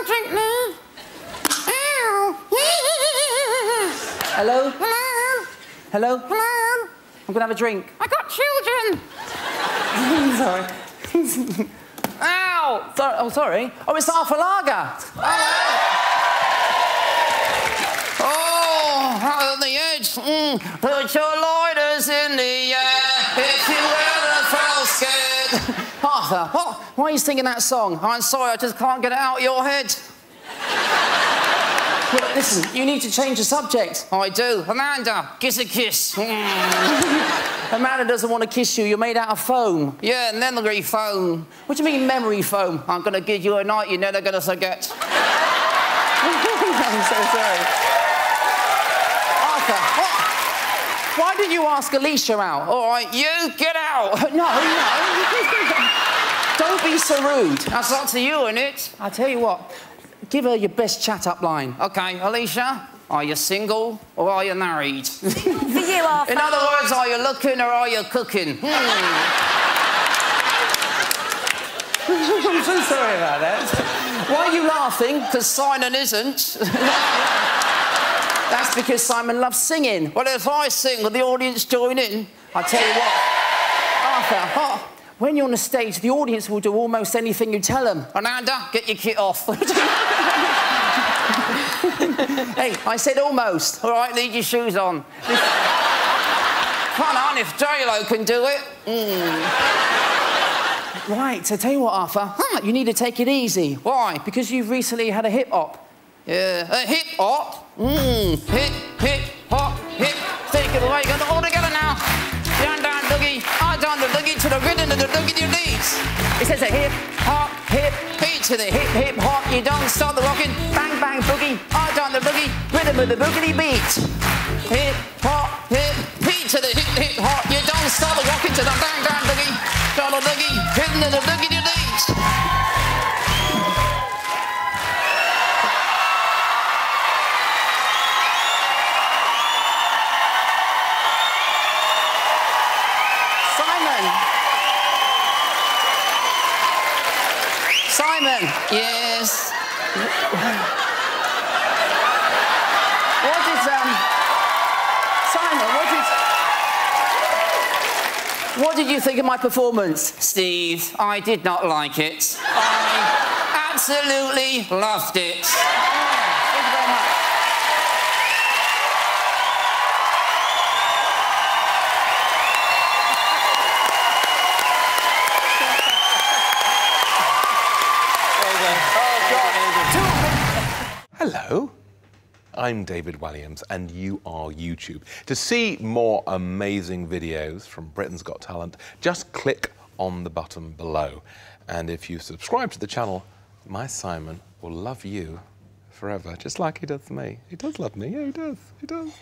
a drink, me? Ow. Hello? Hello? Hello? Hello? I'm gonna have a drink. I got children. Sorry. Ow! Oh, sorry. Oh, it's half a lager. Oh, out of the edge. Put your lighters in the air if you ever felt scared. Arthur, why are you singing that song? I'm sorry, I just can't get it out of your head. Well, listen, you need to change the subject. I do. Amanda, kiss a kiss. Amanda doesn't want to kiss you. You're made out of foam. Yeah, memory foam. What do you mean, memory foam? I'm going to give you a night you're never going to forget. I'm so sorry. Arthur, why did you ask Alicia out? All right, you get out. No. Don't be so rude. That's up to you, innit? I'll tell you what. Give her your best chat-up line. OK, Alicia, are you single or are you married? For you, Arthur. In other words, are you looking or are you cooking? I'm so sorry about that. Why are you laughing? Because Simon isn't. That's because Simon loves singing. Well, if I sing, will the audience join in? I'll tell you what, Arthur, when you're on the stage, the audience will do almost anything you tell them. Amanda, get your kit off. Hey, I said almost. All right, leave your shoes on. Come on, if J-Lo can do it. Right, so tell you what, Arthur, you need to take it easy. Why? Because you've recently had a hip-hop. Yeah, a hip-hop? Hip, hop, hip. Take it away, got it all together now. Down, down, doogie. I down the doogie to the rhythm of the doogie your knees. It says a hip, hop, hip. Beat to the hip, hip, hop. You don't stop the rocking. Bang, bang, boogie. I down the boogie. Rhythm of the boogity beat. Hip, hop, hip. Beat to the hip, hip, hop. You don't stop the rocking to the bang, bang, boogie. Down the doogie. Rhythm of the doogie your knees. Simon! Yes? Simon, what did you think of my performance? Steve, I did not like it. I absolutely loved it. Thank you very much. Hello, I'm David Walliams and you are YouTube. To see more amazing videos from Britain's Got Talent, just click on the button below. And if you subscribe to the channel, my Simon will love you forever, just like he does me. He does love me, yeah, he does.